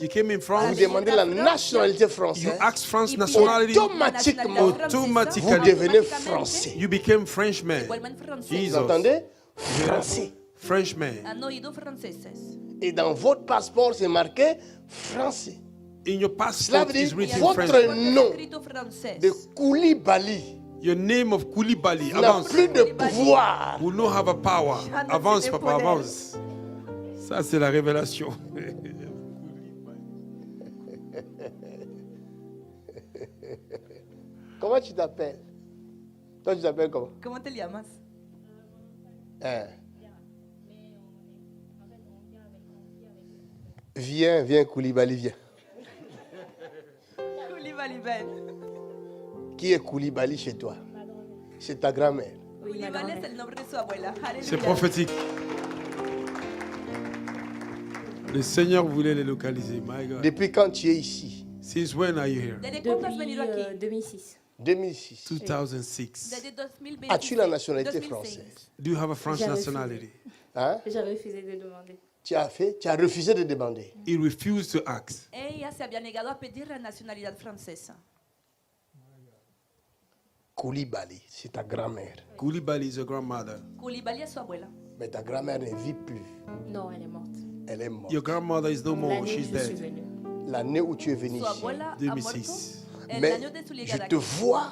You came in vous France. demandez la nationalité You française, asked France nationality. automatiquement, vous Automatically, devenez français. you became Frenchman. Vous Jesus. entendez? Français. Frenchman. Hanno ido franceses. Et dans votre passeport, c'est marqué français. In your Cela passport veut is dire written votre French. nom Scritto francese. de Koulibaly Your name of Koulibaly. n'a Avance. plus de pouvoir. Will not have a power. Avance, papa, avance. Ça, c'est la révélation. Comment tu t'appelles? Toi, tu t'appelles comment? ¿Cómo te llamas? Hein? Viens, Koulibaly, viens. Koulibaly Ben. Qui est Koulibaly chez toi? C'est ta grand-mère. Koulibaly es el nombre de su abuela. C'est Aleluya. prophétique. Le Seigneur voulait les localiser. My God. Depuis quand tu es ici? Since when are you here? ¿Desde cuándo has Depuis venido aquí? 2006. 2006. 2006. Desde 2026. As-tu la nationalité 2006. française? Do you have a French J'ai nationality? Hein? J'ai refusé de demander. Tu as refusé de demander. He refused to ask. Ella se había negado a pedir la nacionalidad francesa. Koulibaly, c'est ta grand-mère. Koulibaly is a grandmother. Koulibaly es su abuela. Mais ta grand-mère ne vit plus. Non, elle est morte. Elle est morte. Your grandmother is no more. L'année où She's je suis dead. venue. L'année où tu es venu Su ici. abuela ha 2006. muerto el Mais año de su je llegada te aquí. vois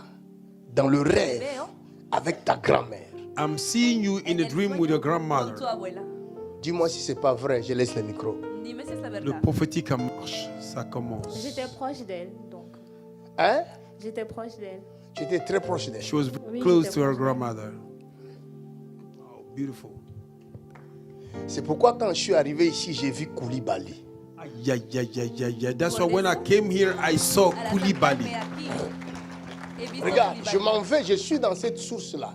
dans le rêve Veo avec ta grand-mère. I'm seeing you in en a el dream with your sueño con tu grandmother. abuela. Dis-moi si c'est pas vrai, je laisse le micro. Dime si es la Le verdad. prophétique marche. Ça commence. J'étais proche d'elle, donc. Hein? J'étais proche d'elle. Tu étais très proche d'elle. She was very Oui, close j'étais to her proche. grandmother. Oh, beautiful. C'est pourquoi quand je suis arrivé ici, j'ai vu Koulibaly. Yeah, yeah, yeah, yeah, yeah. That's why when I came here, I saw Al Koulibaly. acercarme aquí, he visto Regarde, Koulibaly. je m'en vais, je suis dans cette source-là.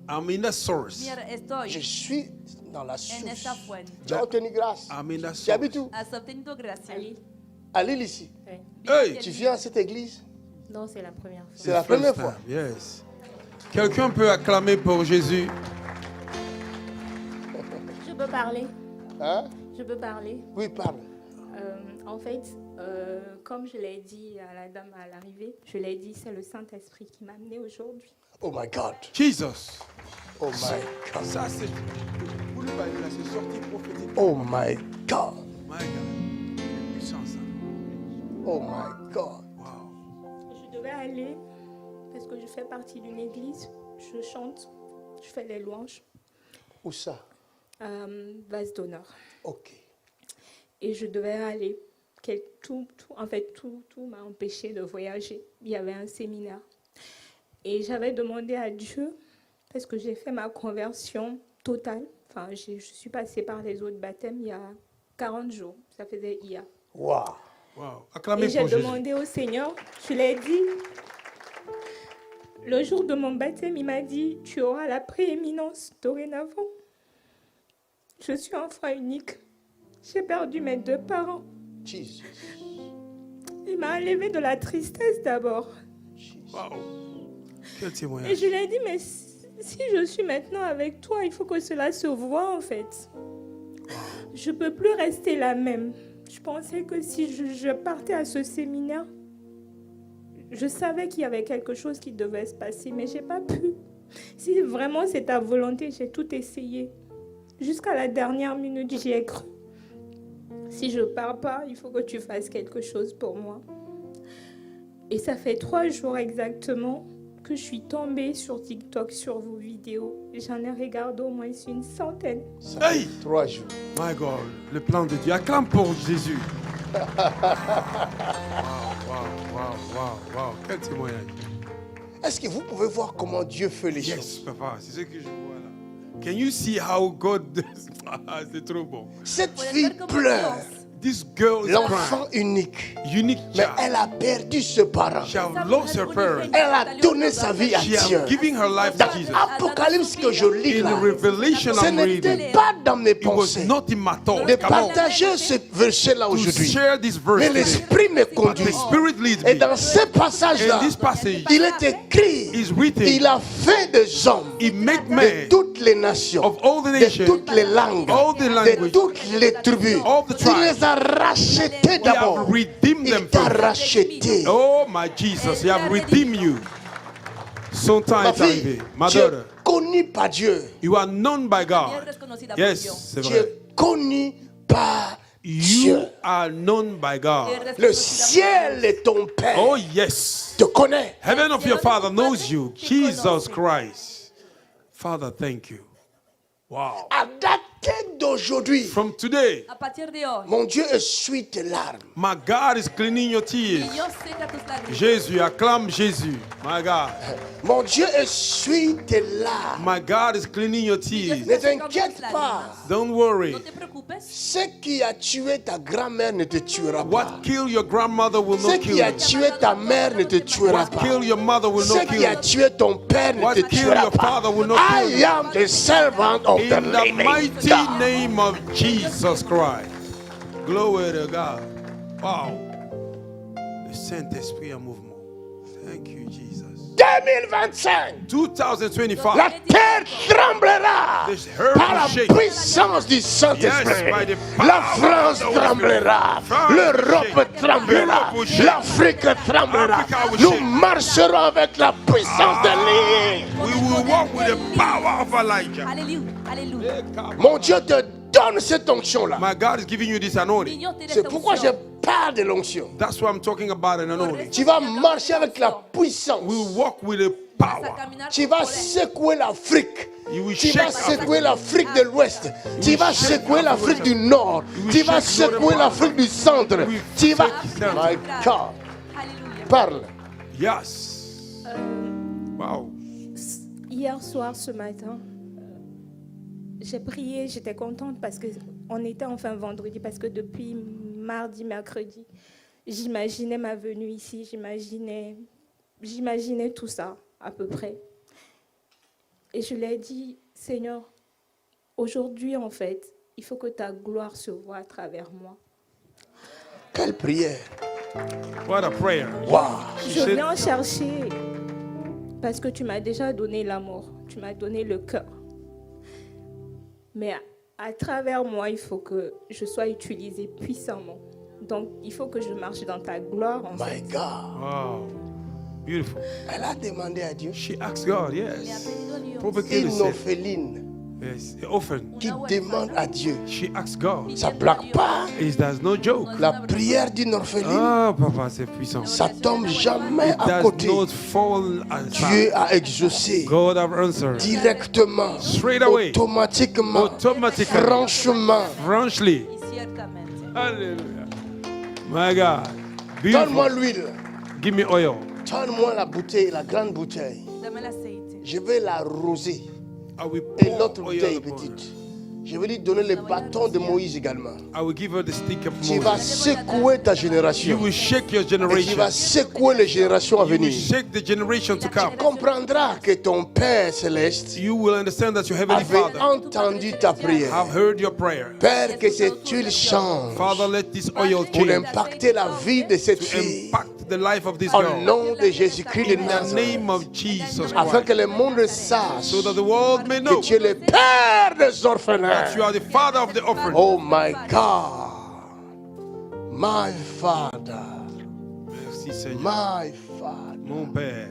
I'm in the source. Mira, Je estoy suis dans la en source. esta fuente. Tu as obtenu grâce. I'm in the Tu habites source. où? Has obtenido gracia. Ali. À Lille ici. Ouais. Hey! Tu viens à cette église? Non, c'est la première fois. C'est la The first première fois. time, yes. Quelqu'un peut acclamer pour Jésus. Je peux parler. Hein? Je peux parler. Oui, parle. En fait, comme je l'ai dit à la dame à l'arrivée, je l'ai dit, c'est le Saint-Esprit qui m'a amené aujourd'hui. Oh my God. Jesus. Oh my God. Ça, c'est. Koulibaly, là, c'est sorti prophétique. Oh my God. My God. Quelle puissance, hein. Oh my God. Wow. Je devais aller, parce que je fais partie d'une église, je chante, je fais les louanges, Où ça? vase d'honneur. Ok. Et je devais aller. Tout m'a empêché de voyager. Il y avait un séminaire. Et j'avais demandé à Dieu, parce que j'ai fait ma conversion totale. Enfin, je suis passée par les autres baptêmes il y a 40 jours. Ça faisait hier. Wow. Wow. Et Acclamez j'ai pour Jésus. demandé au Seigneur, je l'ai dit, le jour de mon baptême, il m'a dit, tu auras la prééminence dorénavant. Je suis enfant unique. J'ai perdu mes 2 parents. Jesus. Il m'a enlevé de la tristesse d'abord. Wow. Quel Et témoignage. je lui ai dit, mais si je suis maintenant avec toi, il faut que cela se voie en fait. Je ne peux plus rester la même. Je pensais que si je partais à ce séminaire, je savais qu'il y avait quelque chose qui devait se passer, mais je n'ai pas pu. Si vraiment c'est ta volonté, j'ai tout essayé. Jusqu'à la dernière minute, j'y ai cru. Si je ne pars pas, il faut que tu fasses quelque chose pour moi. Et ça fait 3 jours exactement que je suis tombée sur TikTok, sur vos vidéos. J'en ai regardé au moins une centaine. Ça fait Hey! 3 jours. My God. Le plan de Dieu. Acclame pour Jésus. Wow. Quel témoignage. Est-ce que vous pouvez voir comment Dieu fait les Yes, choses? papa. C'est ce que je vois là. Can you see how God does? C'est trop bon. Cette Puedes fille ver cómo pleure. Dios, This girl is L'enfant crying. unique. Unique Mais child. elle a perdu ce parent. She have lost her parents. Elle a donné sa vie à She Dieu. have given her life to Dans Jesus. Apocalypse que je lis In là, the Revelation ce I'm reading, n'était pas dans mes it was pensées not in my thought. de Come on. partager ce verset-là To aujourd'hui. share this verse Mais today. l'Esprit me But conduit. the Spirit leads Et me. dans ce passage-là, In this passage, il est écrit, is written, il a fait des hommes He make de man toutes les nations, of all the de nations, toutes les langues, all the de languages, toutes les tribus. all the Il les tribes. t'a racheté He d'abord. have redeemed Il them t'a first. racheté. Oh my Jesus, He have redeemed you. Son temps Ma est arrivé. fille, Ma tu es daughter, connu par Dieu. you are known by Bien God. reconocida Yes, por Dios. c'est Tu vrai. es connu par You Dieu. are known by Es God. Le reconocida ciel por et ton Père Oh yes. te connaît. Heaven of your Father knows you. Te Jesus conoce. Christ. Father, thank you. Wow. À dater d'aujourd'hui, From today, A partir de hoy, mon Dieu essuie tes larmes. my God is cleaning your y tears. Dios seca tus lágrimas. Jésus, acclame Jésus. My God. Mon Dieu essuie tes larmes. My God is cleaning your tears. Ne t'inquiète pas. Don't worry. No te preocupes. Ce qui a tué ta grand-mère ne te tuera pas. What killed your grandmother will Ce not qui kill a you. tué ta mère ne te tuera What pas. killed your mother will Ce not qui kill a you. tué ton père ne What te killed tuera your pas. father will not kill I you. am the servant of the In the living mighty God. name of Jesus Christ. Glory to God. Wow. Le Saint-Esprit en mouvement. Thank you, Jesus. 2025, 2025. la terre tremblera This earth par will la shake. puissance du Saint-Esprit. Yes, by the power La France of the Holy tremblera, Spirit. France will l'Europe shake. tremblera, Europe will shake. l'Afrique tremblera. Africa will Nous shake. marcherons avec la puissance de l'île. We will walk with the power of Elijah. Alléluia. Alléluia. Mon Dieu te donne cette onction-là. My God is giving you this anointing. Dios te da C'est esta pourquoi je unción. parle de l'onction. That's why I'm talking about an anointing. Tu vas marcher avec la puissance. We will walk with the Vas a power. caminar Tu con vas poder. secouer l'Afrique. You will Tu vas shake secouer Africa. l'Afrique de l'Ouest. Tu vas shake secouer Africa. l'Afrique du Nord. will Tu vas shake secouer Northern l'Afrique du Centre. will Tu vas... shake them. My God. Alléluia. Parle. Yes. Wow. Hier soir, ce matin, j'ai prié, j'étais contente parce qu'on était enfin vendredi, parce que depuis mardi, mercredi, j'imaginais ma venue ici, j'imaginais tout ça à peu près. Et je lui ai dit, Seigneur, aujourd'hui en fait, il faut que ta gloire se voie à travers moi. Quelle prière. What a prayer. Wow. Je viens chercher parce que tu m'as déjà donné l'amour, tu m'as donné le cœur. Mais à travers moi, il faut que je sois utilisée puissamment. Donc, il faut que je marche dans ta gloire. En My fait. God. Wow. Beautiful. Elle a demandé à Dieu. She asked God, Le ha yes. pedido a Dios. Prophet Kelly Une said, orpheline yes. Often, qui demande à Dieu. she asks God. Ça blague pas. Is that's no joke. La prière d'une orpheline, Ah, papa, c'est puissant. ça tombe jamais It à does côté. not fall aside. Dieu a exaucé God have answered. directement, Straight away. automatiquement, Automatically. franchement. Franchly. Y ciertamente. Hallelujah. My God. Donne-moi Beautiful. l'huile. Give me oil. Donne-moi la bouteille, la grande bouteille. Dame el aceite. Je vais l'arroser. I will Et pour l'autre oil bouteille upon her. petite. Je vais lui donner le bâton de Moïse également. I will give her the stick of Tu vas Moses. secouer ta You génération. will shake your Et tu generation. vas secouer les générations à You will venir. shake the generation to Tu come. comprendras que ton Père céleste You will understand that your heavenly avait Father entendu ta prière. have heard your prayer. Père, que cette huile change Father, let this oil pour change impacter la vie de cette to fille. impact the life of this Au girl. nom de Jésus-Christ de In the Nazareth. name of Jesus Afin que Christ. le monde sache So that the world may que know tu es le Père des orphelins. that you are the Father of the orphan. Oh my God. My Father. Merci Seigneur. My Father. Mon Père.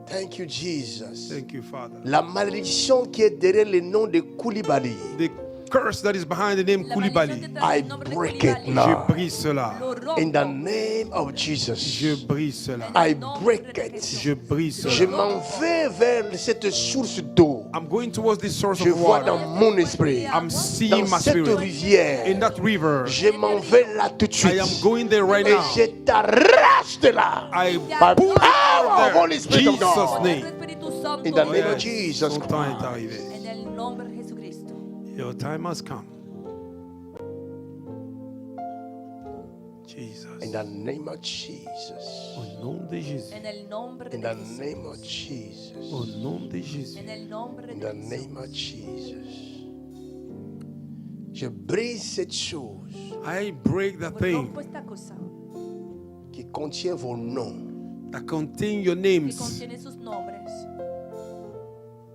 Thank you, Jesus. Thank you, Father. La malédiction qui est derrière le nom de Koulibaly, The curse that is behind the name La Koulibaly. maldición detrás I del nombre de break Koulibaly. it now. Je brise cela. Lo rompo. in the name of Jesus, Je brise cela. I break it. Je brise Je cela. m'en vais vers cette source d'eau. I'm going towards this source Je of vois dans water. mon esprit, I'm seeing dans my cette spirit. rivière, In that river, je m'en vais là tout de I suite. am going there right Et now. je t'arrache de là. I By pull you power of out of Holy there. Spirit of Jesus' God. name. Espíritu Santo. In the name of Yes, Jesus son temps est Christ. arrivé. En el nombre de Jesucristo. Your time has come. Jesus. In the name of Jesus. Au nom de Jésus. En el nombre de In the Jesús. name of Jesus. Au nom de Jésus. En el nombre In de the Jesús. name of Jesus. Je brise cette chose I break that thing Rompo esta cosa qui contient vos noms, that contain your que names, contiene sus nombres,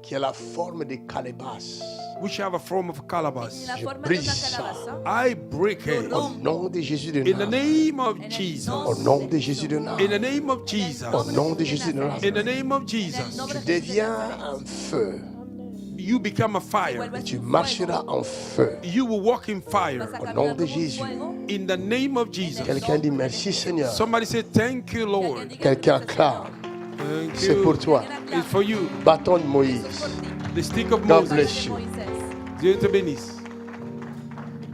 qui a la forme de calebasse. which have a form of calabash. La Je forma de brise una ça. calabaza. I break it Au nom de Jésus de in the Nazareth. name of En el Jesus. Au nombre nom de Jésus de In Nazareth. the name of Jesus. Au nom de Jésus de In Nazareth. the name of En el Jesus. nombre Tu de Jesús de deviens Nazaret. un feu. You become a fire. Vuelves Tu un marcheras fuego. en feu. You will walk in fire. Vas a Au caminar nom de como un Jésus. fuego. In the name of Jesus. Quelqu'un dit merci Seigneur. Somebody say thank you, Que alguien Lord. diga Quelqu'un gracias, clame. Thank C'est you. pour toi. It's for you. Bâton de Señor. Eso es Moïse. por ti. The stick of God Moses. bless you. Moisés. Dieu te bénisse.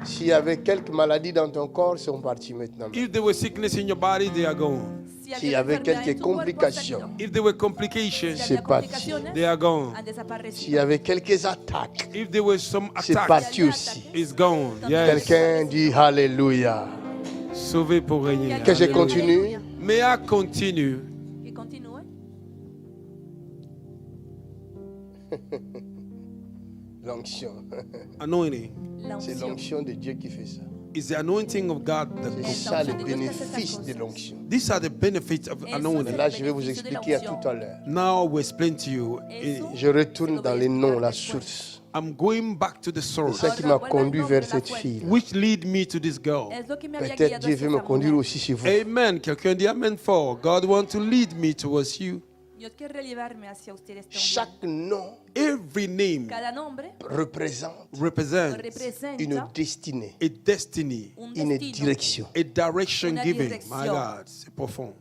S'il y avait quelques maladies dans ton corps, ils sont partis maintenant. If there were sickness in your body, they are gone. Si S'il y avait enfermedad en quelques tu cuerpo, complications, ha salido. If there were Si complications, C'est había parti. complicaciones, they are gone. han desaparecido. s'il y avait quelques attaques, If there were some c'est attacks, parti aussi. it's gone. Yes. Quelqu'un dit Alléluia. Sauvé pour régner. Que je Alléluia. continue. May I continue? Que continúe. L'onction. Anointing. La C'est unción. l'onction de Dieu qui fait ça. Is the anointing of God that C'est goes. ça le bénéfice de l'onction. These are the benefits of Eso anointing. Mais là, je vais vous expliquer à tout à l'heure. Now we explain to you. Eso. Je retourne dans les noms, la source. I'm going back to the C'est source, ça qui m'a conduit vers cette fille. which lead me to this girl. Es lo que me había Peut-être guiado Dieu hacia veut me esa conduire mujer. aussi chez vous. Amen. Quelqu'un dit amen for. God wants to lead me towards you. Dios quiere llevarme hacia usted este hombre. Chaque nom Every name Cada nombre représente represents representa une destinée, a destiny, un une destino. direction. a direction Una giving. dirección. My God, c'est profond.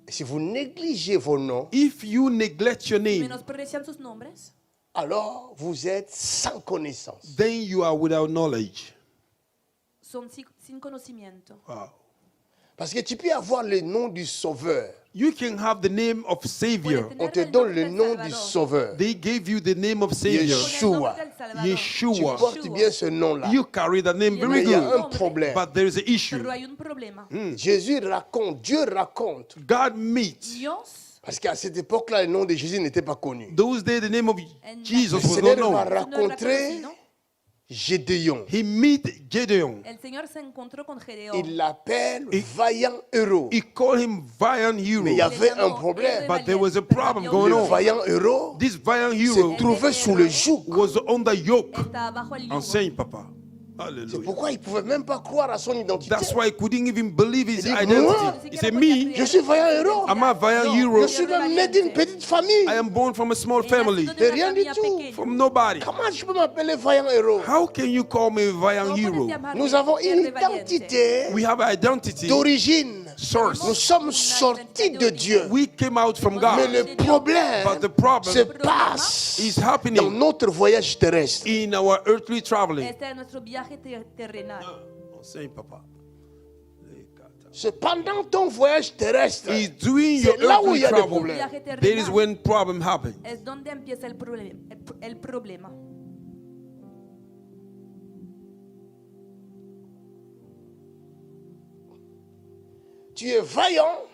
Et si vous négligez vos noms, If you neglect your name, Menosprecian sus nombres, alors vous êtes sans connaissance. then you are without knowledge. son sin conocimiento. Wow. Parce que tu peux avoir le nom du Sauveur. You can have the name of Savior. On te donne le nom du Sauveur. They gave you the name of Savior. Yeshua. Yeshua. Tu Yeshua. portes bien ce nom-là. You carry the name Mais very il y a good. un problème. But there is an issue. Pero hay un problema. Jésus raconte, Dieu raconte. God meets. Dios Parce qu'à cette époque-là, le nom de Jésus n'était pas connu. Those days, the name of Jesus Le was not Seigneur va known. no era rencontrer conocido. Gédéon. He meet Gideon. El Señor se encontró con Gedeón. Il l'appelle vaillant héros. He called him valiant hero. Mais il y avait Le llamó un problème. But there was a Pero problem había un going Le on. problema. vaillant héros This valiant se hero trouvait sous le joug. was on the yoke. Estaba bajo el yugo. Enseigne, Papa. C'est Hallelujah. pourquoi il ne pouvait même pas croire à son identité. That's why he couldn't even believe his Il dit, identity. moi, He said, me, Je suis vaillant héros. I'm a valiant hero. Je suis même né d'une petite famille. I am born from a small He family, nacido de una rien du familia tout. pequeña. from nobody. Comment je peux m'appeler vaillant héros? How can you call me a valiant ¿Cómo puedes hero? llamarme Nous avons une héroe valiente? identité We have an identity, d'origine. Nous source. sommes sortis de Dieu. We came out from Mais God. le problème But the problem se passe is dans happening notre voyage terrestre. in our earthly traveling. Este es nuestro viaje terrenal. Enseigne, Papa. C'est pendant ton voyage terrestre. Is doing your C'est là où earthly il y a des travel. problèmes. Viaje That is terrenal when problem happen. es donde empieza el problema. Tu es vaillant,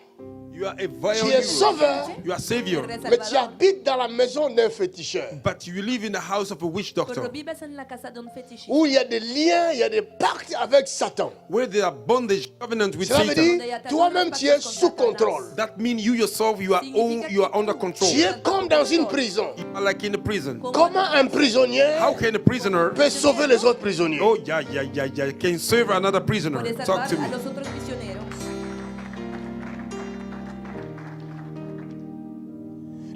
You are a tu valiant es hero. sauveur, You are savior. Eres mais tu salvador. habites dans la maison d'un féticheur. But you live in the house of a witch Pero doctor, vives en la casa de un fetichista. Où il y a des liens, il y a des pactes avec Satan. where there are bondage covenant with Cela veut Satan. dire, toi-même tu es sous contrôle. That means you yourself, you are under control. Tu es comme dans une prison. You are like in a prison. Comment un prisonnier How can a prisoner, peut sauver les autres prisonniers? oh yeah, can serve another prisoner? Puede Talk salvar to a me. los otros prisioneros.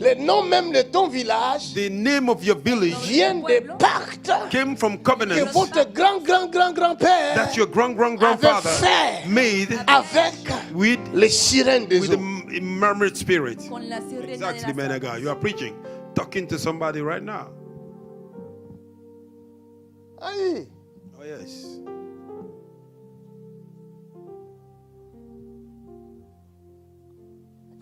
Les noms même de ton village The name of your village viennent des pactes came from que covenants votre grand-grand-grand-grand-père that your grandfather fait made avec with les sirènes des with eaux. a murmured spirit. Con la sirena de Exactly, las man of aguas. God. You are preaching, talking to somebody right now. Aïe. Oh yes.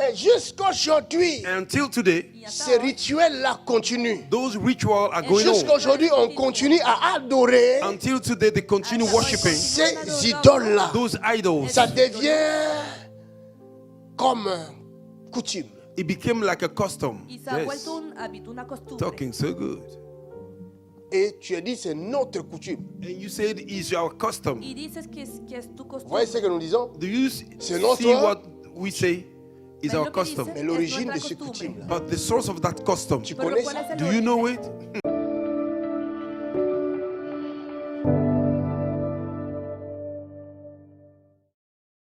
Et jusqu'aujourd'hui, Until today, Y hasta ces hoy, rituels-là continuent. those rituals are going on. Jusqu'aujourd'hui, on continue à adorer Until today, they continue worshiping ces idoles-là. those idols. Ça devient comme coutume. It became like a custom. y se ha Yes. vuelto un hábito, una costumbre. Talking so good. Et tu as dit, c'est notre coutume. And you said it's our custom. Y dices que es tu Vous voyez ce costumbre. que nous disons? Do you C'est notre- see what we say? is Mais our lo que custom. dice Mais es l'origine de nuestra ce costumbre. coutume-là, But the source of that custom, tu Pero connais ¿cuál ça? es el do you know origen? it?